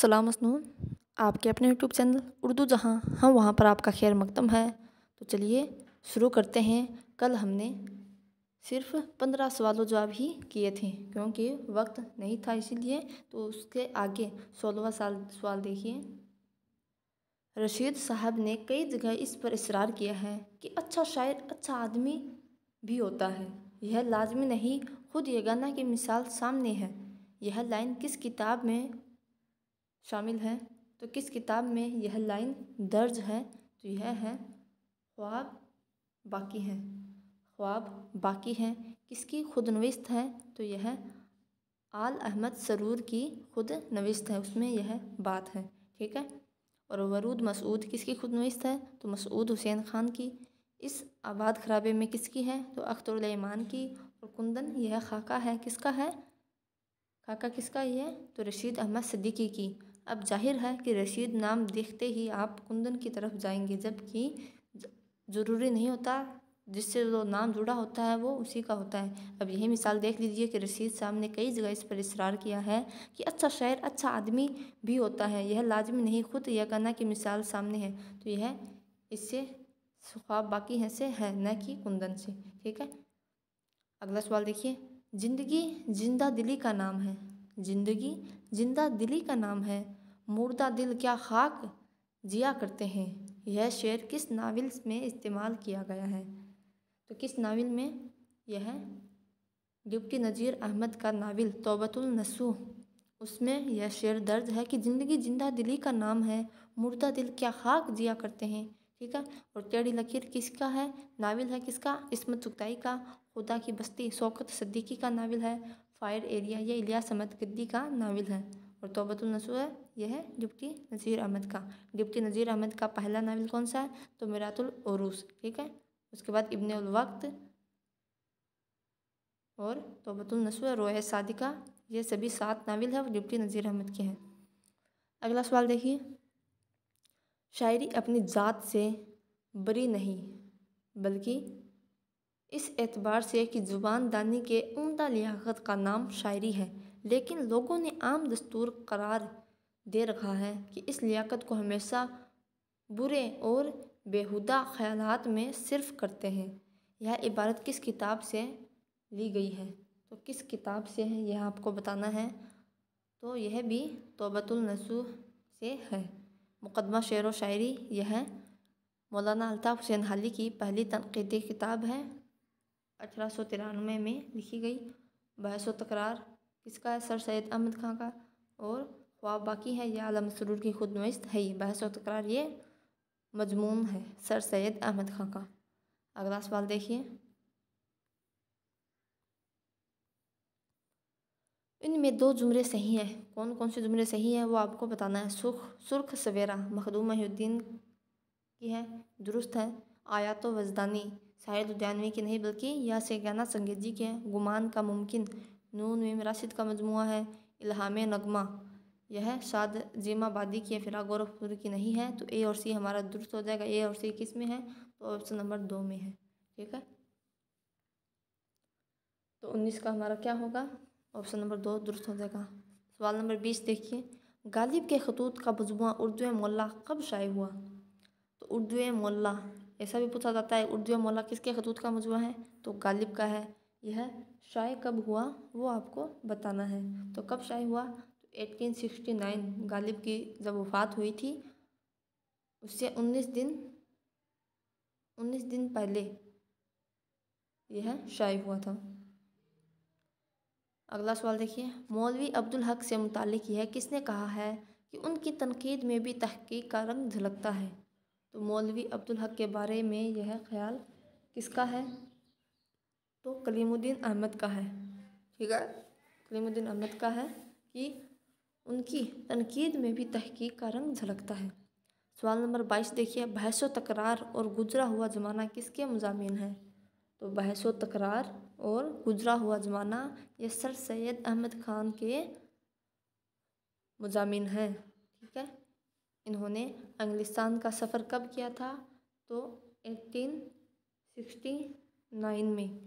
सलाम मसनून। आपके अपने यूट्यूब चैनल उर्दू जहाँ हम वहाँ पर आपका खैर मकदम है। तो चलिए शुरू करते हैं। कल हमने सिर्फ 15 सवालों जवाब ही किए थे क्योंकि वक्त नहीं था, इसीलिए। तो उसके आगे 16वां सवाल देखिए। रशीद साहब ने कई जगह इस पर इसरार किया है कि अच्छा शायर अच्छा आदमी भी होता है। यह लाजमी नहीं, खुद यगाना की मिसाल सामने है। यह लाइन किस किताब में शामिल है? तो किस किताब में यह लाइन दर्ज है? तो यह है ख्वाब बाकी हैं। ख्वाब बाकी हैं किसकी खुद नविस्त है? तो यह आल अहमद सरूर की खुद नविस्त है, उसमें यह बात है। ठीक है। और वरूद मसूद किसकी खुद नविस्त है? तो मसूद हुसैन खान की। इस आबाद खराबे में किसकी है? तो अख्तरुल ईमान की। और कुंदन यह खाका है, किसका है? खाका किसका है? तो रशीद अहमद सिद्दीकी की। अब जाहिर है कि रशीद नाम देखते ही आप कुंदन की तरफ जाएंगे, जबकि ज़रूरी नहीं होता, जिससे जो नाम जुड़ा होता है वो उसी का होता है। अब यही मिसाल देख लीजिए कि रशीद साहब ने कई जगह इस पर इसरार किया है कि अच्छा शायर अच्छा आदमी भी होता है। यह लाजमी नहीं, खुद यगाना की मिसाल सामने है। तो यह इससे ख्वाब बाकी है से है, न कि कुंदन से। ठीक है। अगला सवाल देखिए। जिंदगी जिंदा दिली का नाम है। जिंदगी जिंदा दिली का नाम है, मुर्दा दिल क्या खाक जिया करते हैं। यह शेर किस नावल में इस्तेमाल किया गया है? तो किस नावल में? यह डिप्टी नज़ीर अहमद का नावल तौबतुल नसूह, उसमें यह शेर दर्ज है कि ज़िंदगी जिंदा दिली का नाम है, मुर्दा दिल क्या खाक जिया करते हैं। ठीक है। और टेढ़ी लकीर किसका है? नावल है किसका? इस्मत चुगताई का। खुदा की बस्ती शौकत सिद्दीकी का नावल है। फायर एरिया ये इलियास अहमद गिद्दी का नावल है। और तौबतुल नसूह है यह है डिप्टी नज़ीर अहमद का। डिप्टी नज़ीर अहमद का पहला नावल कौन सा है? तो मिरातुल उरूस। ठीक है। उसके बाद इब्ने उल वक्त और तौबतुल नसूह, रोया सादिका, ये सभी 7 नावल है वो डिप्टी नज़ीर अहमद के हैं। अगला सवाल देखिए। शायरी अपनी ज़ात से बरी नहीं, बल्कि इस एतबार से कि ज़ुबान दानी के उम्दा लियाकत का नाम शायरी है, लेकिन लोगों ने आम दस्तूर करार दे रखा है कि इस लियाकत को हमेशा बुरे और बेहुदा ख्यालात में सिर्फ करते हैं। यह इबारत किस किताब से ली गई है? तो किस किताब से है यह आपको बताना है। तो यह भी तौबतुल नसूह से है। मुकदमा शेर व शायरी यह मौलाना अल्ताफ़ हुसैन हाली की पहली तनक़ीदी किताब है, 1893 में लिखी गई। बहस व तकरार किसका है? सर सैयद अहमद खां का। और ख्वाब बाकी है यह आलम सरूर की खुद नविस्त है। बहस व तकरार ये मजमून है सर सैयद अहमद खां का। अगला सवाल देखिए। इनमें 2 जुमले सही हैं। कौन कौन से जुमले सही हैं वो आपको बताना है। सुर्ख सवेरा मखदूम महिउद्दीन की है, दुरुस्त है। आयात वजदानी शाहिद उद्यानवी की नहीं, बल्कि या से गाना संगीजी के हैं। गुमान का मुमकिन नून मीम राशिद का मजमुआ है। इल्हाम नगमा यह शाद जीमाबादी की है, फिराक गोरखपुर की नहीं है। तो ए और सी हमारा दुरुस्त हो जाएगा। ए और सी किस में है? तो ऑप्शन नंबर 2 में है। ठीक है। तो 19 का हमारा क्या होगा? ऑप्शन नंबर 2 दुरुस्त हो जाएगा। सवाल नंबर 20 देखिए। गालिब के खतूत का मजमुआ उर्दू मोल्ला कब शाये हुआ? तो उर्दू मोल्ला ऐसा भी पूछा जाता है, उर्दू मोल्ला किसके खतूत का मजमुआ है? तो गालिब का है। यह शाये कब हुआ वो आपको बताना है। तो कब शाये हुआ? तो 1869 गालिब की जब वफ़ात हुई थी, उससे 19 दिन पहले यह शाये हुआ था। अगला सवाल देखिए। मौलवी अब्दुल हक से मुतालिक यह किसने कहा है कि उनकी तनकीद में भी तहकीक का रंग झलकता है? तो मौलवी अब्दुल हक के बारे में यह ख्याल किसका है? तो कलीमुद्दीन अहमद का है। ठीक है। कलीमुद्दीन अहमद का है कि उनकी तनकीद में भी तहकीक का रंग झलकता है। सवाल नंबर 22 देखिए। बहस व तकरार और गुजरा हुआ ज़माना किसके मज़ामीन है? तो बहस व तकरार और गुजरा हुआ ज़माना ये सर सैयद अहमद खान के मज़ामीन हैं। ठीक है। इन्होंने इंग्लिस्तान का सफ़र कब किया था? तो 1869 में।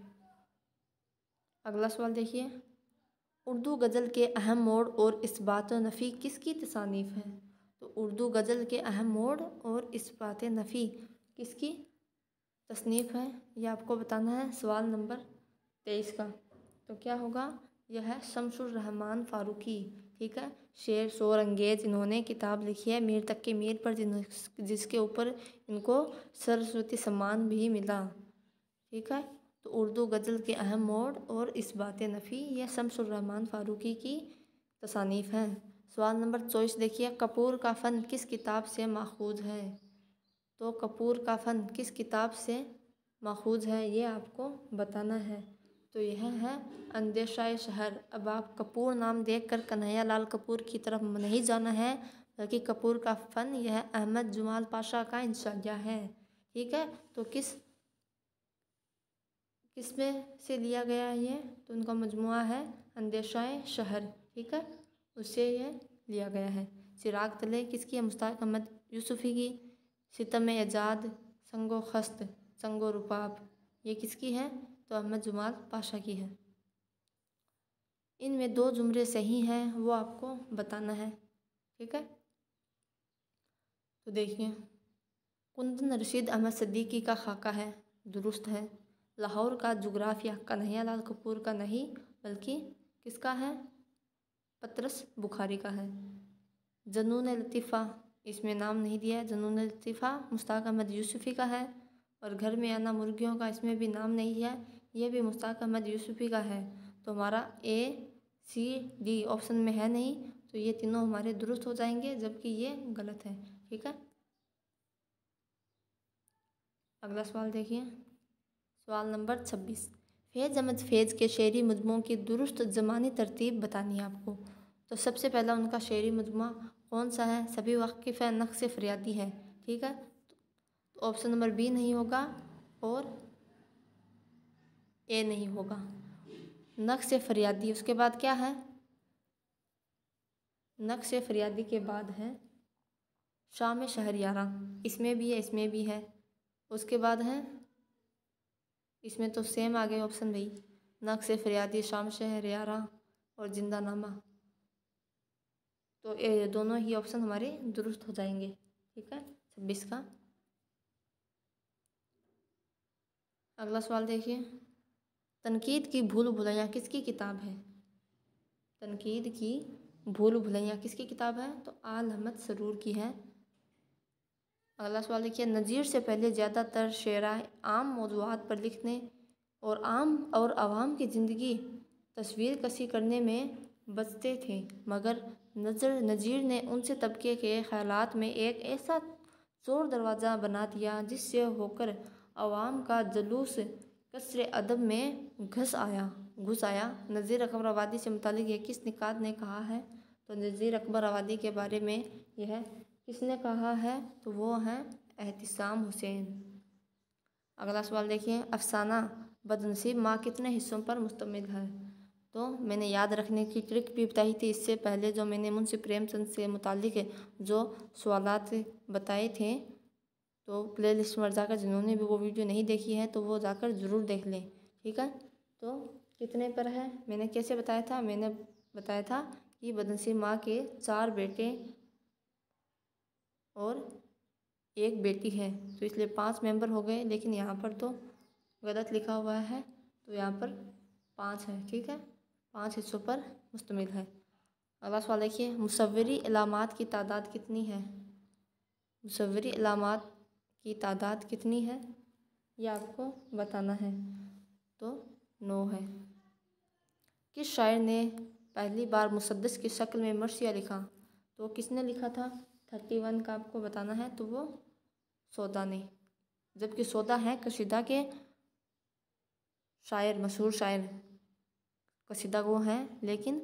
अगला सवाल देखिए। उर्दू गज़ल के अहम मोड़ और इस्बात नफ़ी किसकी तसानीफ़ है? तो उर्दू गज़ल के अहम मोड़ और इस्बात नफ़ी किसकी तसनीफ़ है, यह आपको बताना है सवाल नंबर 23 का। तो क्या होगा, यह है शमसुर रहमान फ़ारूकी। ठीक है, शेर शोर अंगेज़ इन्होंने किताब लिखी है मीर तक के मीर पर, जिसके ऊपर इनको सरस्वती सम्मान भी मिला। ठीक है, तो उर्दू गज़ल के अहम मोड़ और इस्बात नफ़ी यह शमसुर रहमान फ़ारूकी की तसानीफ़ हैं। सवाल नंबर 24 देखिए, कपूर का फ़न किस किताब से माखूज़ है? तो कपूर का फ़न किस किताब से माखूज़ है, ये आपको बताना है। तो यह है अंदेशाए शहर। अब आप कपूर नाम देखकर कन्हैया लाल कपूर की तरफ नहीं जाना है, बल्कि कपूर का फ़न यह अहमद जमाल पाशा का इंशाइया है। ठीक है, तो किसमें से लिया गया है ये? तो उनका मजमुआ है अंदेशाए शहर। ठीक है, उससे ये लिया गया है। चिराग तले किसकी है? मुश्ताक अहमद यूसुफ़ी की। सितम एजाद, संगो खस्त, संगो रुबाब, ये किसकी है? तो अहमद जमाल पाशा की है। इनमें 2 जुमले सही हैं, वो आपको बताना है। ठीक है, तो देखिए, कुंदन रशीद अहमद सिद्दीकी का खाका है, दुरुस्त है। लाहौर का जुग्राफिया कन्हैया लाल कपूर का नहीं, बल्कि किसका है? पतरस बुखारी का है। जनून लतीफ़ा, इसमें नाम नहीं दिया है। जनून लतीफ़ा मुश्ताक अहमद यूसुफ़ी का है। और घर में आना मुर्गियों का, इसमें भी नाम नहीं है, यह भी मुश्ताक अहमद यूसुफ़ी का है। तो हमारा ए सी डी ऑप्शन में है नहीं, तो ये तीनों हमारे दुरुस्त हो जाएंगे, जबकि ये गलत है। ठीक है, अगला सवाल देखिए, सवाल नंबर 26। फैज़ अहमद फैज़ के शेरी मजमूओं की दुरुस्त ज़मानी तरतीब बतानी है आपको। तो सबसे पहला उनका शेरी मजमुआ कौन सा है? सभी वाकिफ़ है, नक्श फरियादी है। ठीक है, तो ऑप्शन नंबर बी नहीं होगा और ए नहीं होगा। नक्श फरियादी, उसके बाद क्या है? नक्श फरियादी के बाद है शाम शहरियारा, इसमें भी है, इसमें भी है। उसके बाद है, इसमें तो सेम आ गए ऑप्शन भाई, नक्श फरियादी, शाम शहरियारा और जिंदानामा। तो ये दोनों ही ऑप्शन हमारे दुरुस्त हो जाएंगे। ठीक है, 26 का। अगला सवाल देखिए, तनकीद की भूल भुलैया किसकी किताब है? तनकीद की भूल भुलैया किसकी किताब है? तो आल अहमद सरूर की है। अगला सवाल देखिए, नज़ीर से पहले ज़्यादातर शेराए आम मौज़ूआत पर लिखने और आम और आवाम की ज़िंदगी तस्वीर कसी करने में बचते थे, मगर नज़ीर ने उनसे तबके के ख़यालात में एक ऐसा चोर दरवाज़ा बना दिया जिससे होकर आवाम का जुलूस कसरे अदब में घुस आया। नज़ीर अकबर आबादी से मुतालिक यह किस निकात ने कहा है? तो नज़ीर अकबर आबादी के बारे में यह किसने कहा है? तो वो हैं एहतिसाम हुसैन। अगला सवाल देखिए, अफसाना बदनसीब माँ कितने हिस्सों पर मुश्तमिल है? तो मैंने याद रखने की ट्रिक भी बताई थी इससे पहले, जो मैंने मुंशी प्रेमचंद से मुतालिक जो सवालात बताए थे। तो प्ले लिस्ट में जाकर जिन्होंने भी वो वीडियो नहीं देखी है तो वो जाकर ज़रूर देख लें। ठीक है, तो कितने पर है? मैंने कैसे बताया था? मैंने बताया था कि बदनसीब माँ के 4 बेटे और 1 बेटी है, तो इसलिए 5 मेंबर हो गए, लेकिन यहाँ पर तो गलत लिखा हुआ है, तो यहाँ पर 5 है। ठीक है, 5 हिस्सों पर मुश्तमिल है। अगला सवाल देखिए, मुसव्वरी इलामात की तादाद कितनी है? मुसव्वरी इलामात की तादाद कितनी है, ये आपको बताना है। तो 9 है। किस शायर ने पहली बार मुसद्दस की शक्ल में मर्सिया लिखा? तो किसने लिखा था? 31 का आपको बताना है, तो वो सौदा ने। जबकि सौदा है कसीदा के शायर, मशहूर शायर कसीदा वो हैं, लेकिन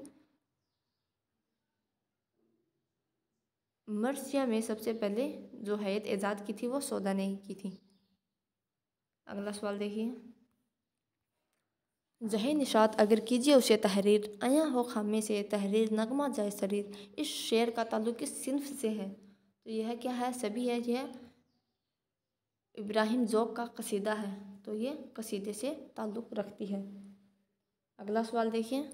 मर्सिया में सबसे पहले जो हैत ईजाद की थी वो सौदा ने की थी। अगला सवाल देखिए, जहे निशात अगर कीजिए उसे तहरीर, आया हो खामे से तहरीर नगमा जाए शरीर, इस शेर का ताल्लुक़ किस सिन्फ से है? तो यह क्या है? सभी है, यह इब्राहिम ज़ौक़ का कसीदा है, तो ये कसीदे से ताल्लुक़ रखती है। अगला सवाल देखिए,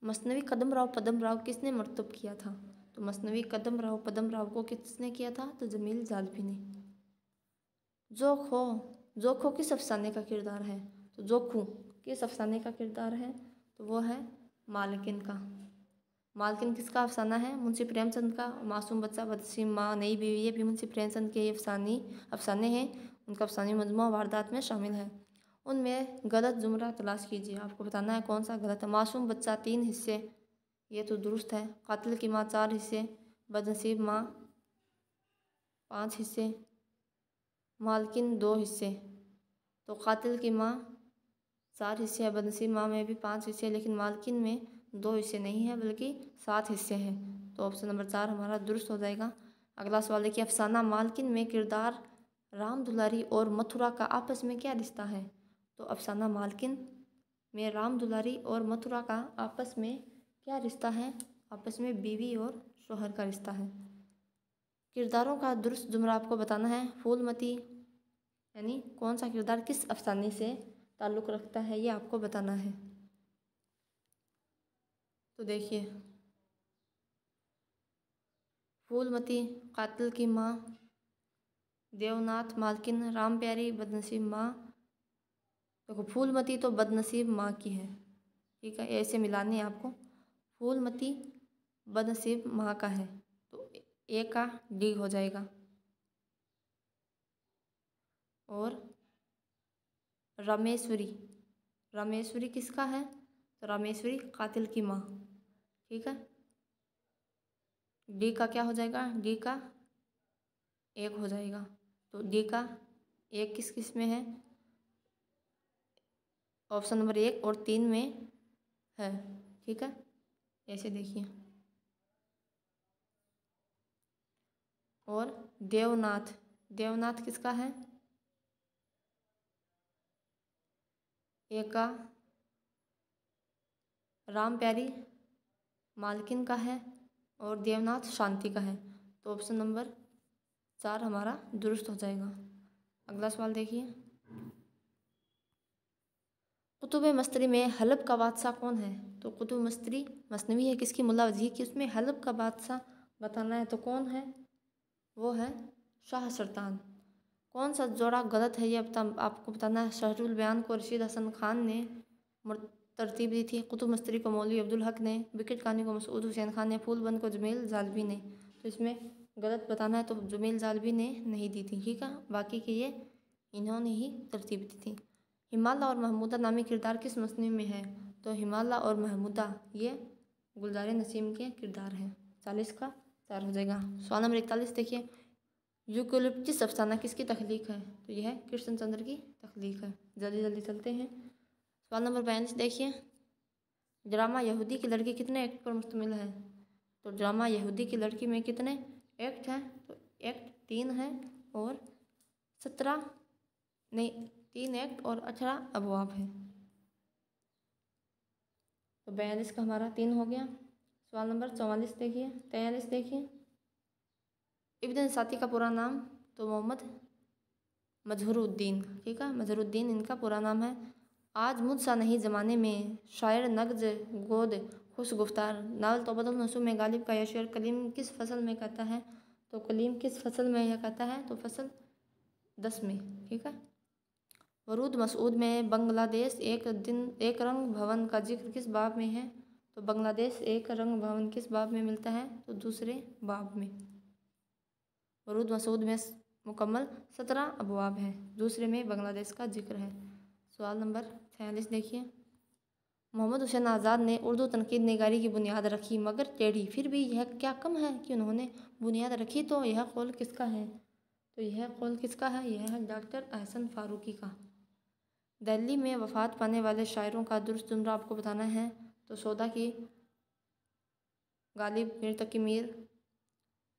मसनवी कदमराव पदमराव किसने मरतब किया था? तो मसनवी कदमराव पदमराव को किसने किया था? तो जमील जालबी ने। जोखो किस अफसाने का किरदार है? तो जोखू किस अफसाने का किरदार है? तो वो है मालकिन का। मालकिन किसका अफसाना है? मुंशी प्रेमचंद का। मासूम बच्चा, बदनसीब माँ, नई बीवी, ये भी मुंशी प्रेमचंद के अफसाने हैं। उनका अफसानी मजमूआ वारदात में शामिल है। उनमें गलत जुमला तलाश कीजिए, आपको बताना है कौन सा गलत है। मासूम बच्चा 3 हिस्से, ये तो दुरुस्त है। कातिल की माँ 4 हिस्से, बदनसीब माँ 5 हिस्से, मालकिन 2 हिस्से। तो कातिल की माँ 4 हिस्से है, बदनसीब माँ में भी 5 हिस्से, लेकिन मालकिन में 2 हिस्से नहीं है बल्कि 7 हिस्से हैं। तो ऑप्शन नंबर 4 हमारा दुरुस्त हो जाएगा। अगला सवाल देखिए, अफसाना मालकिन में किरदार राम दुलारी और मथुरा का आपस में क्या रिश्ता है? तो अफसाना मालकिन में राम दुलारी और मथुरा का आपस में क्या रिश्ता है? आपस में बीवी और शोहर का रिश्ता है। किरदारों का दुरुस्त जुमला आपको बताना है। फूलमती यानी कौन सा किरदार किस अफसाने से ताल्लुक़ रखता है, ये आपको बताना है। तो देखिए, फूलमती कातिल की माँ, देवनाथ मालकिन, राम प्यारी बदनसीब माँ। देखो, फूलमती तो बदनसीब माँ की है, ठीक है, ऐसे मिलानी है आपको। फूलमती बदनसीब माँ का है, तो ए का डी हो जाएगा। और रामेश्वरी किसका है? तो रामेश्वरी कातिल की माँ, ठीक है। डी का क्या हो जाएगा? डी का 1 हो जाएगा। तो डी का 1 किस किस में है? ऑप्शन नंबर 1 और 3 में है, ठीक है। ऐसे देखिए। और देवनाथ किसका है? ए का राम प्यारी मालकिन का है और देवनाथ शांति का है। तो ऑप्शन नंबर 4 हमारा दुरुस्त हो जाएगा। अगला सवाल देखिए, कुतुब मस्तरी में हलब का बादशाह कौन है? तो कुतुब मस्तरी मसनवी है किसकी? मुल्ला वजीह की। उसमें हलब का बादशाह बताना है, तो कौन है? वो है शाह सुल्तान। कौन सा जोड़ा गलत है, ये आपको बताना है। शहरुल बयान को रशीद हसन खान ने तरतीब दी थी, कुतुब मस्तरी को मौलवी अब्दुल हक ने, विकेट कहानी को मसूद हुसैन खान ने, फूलबंद को जमील जालबी ने। तो इसमें गलत बताना है, तो जमील जालबी ने नहीं दी थी, ठीक है। बाकी के ये इन्होंने ही तरतीब दी थी। हिमाला और महमूदा नामी किरदार किस मसनवी में है? तो हिमाला और महमूदा ये गुलजार नसीम के किरदार हैं। 40 का 4 हो जाएगा। सवाल नंबर 41 देखिए, यूकेलिप्टस अफसाना किसकी तख्लीक है? तो यह है कृष्ण चंद्र की तख्लीक है। जल्दी जल्दी चलते हैं। सवाल नंबर 42 देखिए, ड्रामा यहूदी की लड़की कितने एक्ट पर मुश्तमिल है? तो ड्रामा यहूदी की लड़की में कितने एक्ट हैं? तो एक्ट 3 है और 17 नहीं 3 एक्ट और 18 अबवाब हैं। तो 42 का हमारा 3 हो गया। सवाल नंबर 44 देखिए, 43 देखिए, इब्न साती का पूरा नाम? तो मोहम्मद मजहरुद्दीन, ठीक है, मजहरुद्दीन इनका पूरा नाम है। आज मुझसा नहीं ज़माने में शायर नगज गोद खुश गुफ्तार नावल तौबतुन नसूह में गालिब का यह शेर कलीम किस फसल में कहता है? तो कलीम किस फसल में यह कहता है? तो फसल 10 में, ठीक है। वरूद मसूद में बांग्लादेश एक रंग भवन का जिक्र किस बाब में है? तो बांग्लादेश एक रंग भवन किस बाब में मिलता है? तो दूसरे बाब में। वरूद मसूद में मुकम्मल 17 अबवाब हैं, दूसरे में बांग्लादेश का जिक्र है। सवाल नंबर 46 देखिए, मोहम्मद हुसैन आज़ाद ने उर्दू तनकीद निगारी की बुनियाद रखी मगर टेढ़ी, फिर भी यह क्या कम है कि उन्होंने बुनियाद रखी? तो यह कौल किसका है? तो यह कौल किसका है? यह है डॉक्टर अहसन फारूकी का। दिल्ली में वफ़ात पाने वाले शायरों का दुरुस्त जुमला आपको बताना है। तो सौदा की गालिब मीर तकी मीर,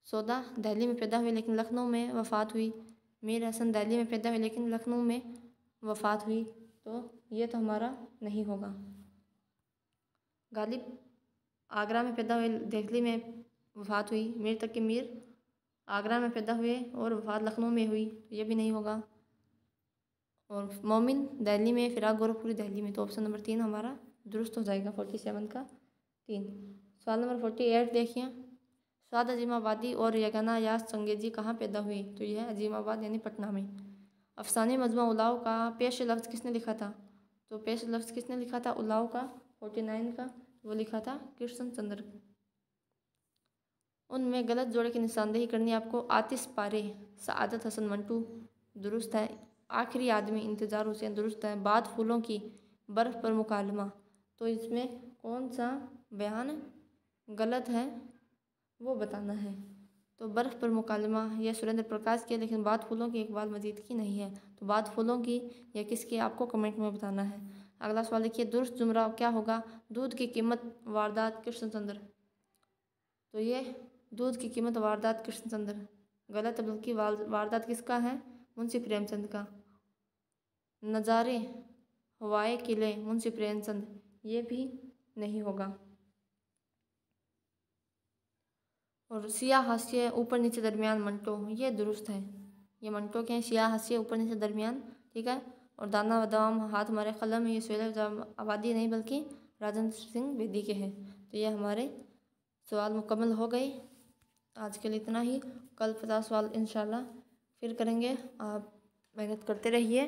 सौदा दिल्ली में पैदा हुई लेकिन लखनऊ में वफ़ात हुई। मीर हसन दिल्ली में पैदा हुई लेकिन लखनऊ में वफ़ात हुई। तो ये तो हमारा नहीं होगा। गालिब आगरा में पैदा हुए, दिल्ली में वफ़ात हुई। मीर तकी मीर आगरा में पैदा हुए और वफ़ात लखनऊ में हुई, तो ये भी नहीं होगा। और मोमिन दिल्ली में, फिराक गोरखपुरी दिल्ली में। तो ऑप्शन नंबर 3 हमारा दुरुस्त हो जाएगा 47 का। 3। सवाल नंबर 48 देखिए। स्वाद अजीमाबादी और यगना यास चंगेजी कहाँ पैदा हुई? तो यह है अजीमाबाद यानी पटना में। अफसाने मजमा उलाऊ का पेश लफ्ज़ किसने लिखा था? तो पेश लफ्ज़ किसने लिखा था उलाऊ का? 49 का वो लिखा था कृष्ण चंद्र। उनमें गलत जोड़े की निशानदेही करनी आपको। आतिश पारे, सआदत हसन मंटू दुरुस्त है। आखिरी आदमी इंतज़ार हुसैन दुरुस्त है। बाद फूलों की बर्फ़ पर मुकालमा, तो इसमें कौन सा बयान गलत है वो बताना है। तो बर्फ़ पर मुकालमा यह सुरेंद्र प्रकाश की है, लेकिन बाद फूलों की इकबाल मजीद की नहीं है। तो बाद फूलों की या किसकी आपको कमेंट में बताना है। अगला सवाल देखिए, दुरुस्त जुमरा क्या होगा? दूध की कीमत वारदात कृष्णचंद्र। तो ये दूध की कीमत वारदात कृष्णचंद्र गलत है, बल्कि वारदात किसका है? मुंशी प्रेमचंद का। नज़ारे हवाए किले मुंशी प्रेमचंद, ये भी नहीं होगा। और सिया हास्य ऊपर नीचे दरमियान मंटो, ये दुरुस्त है। ये मंटो के हैं, सिया हास्य ऊपर नीचे दरमियान, ठीक है। और दाना बादाम हाथ हमारे कलम, ये सुहेल आबादी नहीं बल्कि राजेंद्र सिंह बेदी के हैं। तो ये हमारे सवाल मुकम्मल हो गए। आज के लिए इतना ही। कल 50 सवाल इंशाल्लाह फिर करेंगे। आप मेहनत करते रहिए,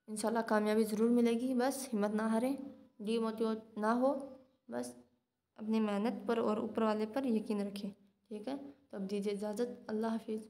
इंशाल्लाह कामयाबी ज़रूर मिलेगी। बस हिम्मत ना हारें, डीमोटिवेट ना हो, बस अपनी मेहनत पर और ऊपर वाले पर यकीन रखें, ठीक है। तो अब दीजिए इजाज़त, अल्लाह हाफिज़।